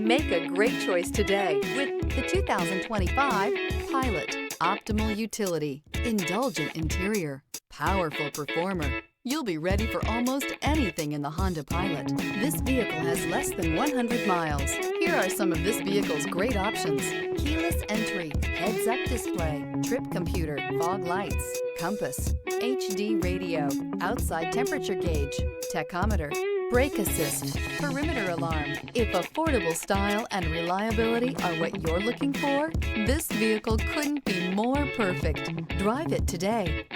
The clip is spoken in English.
Make a great choice today with the 2025 Pilot. Optimal utility, indulgent interior, powerful performer. You'll be ready for almost anything in the Honda Pilot. This vehicle has less than 100 miles. Here are some of this vehicle's great options: keyless entry, heads-up display, trip computer, fog lights, compass, HD radio, outside temperature gauge, tachometer, brake assist, perimeter alarm. If affordable style and reliability are what you're looking for, this vehicle couldn't be more perfect. Drive it today.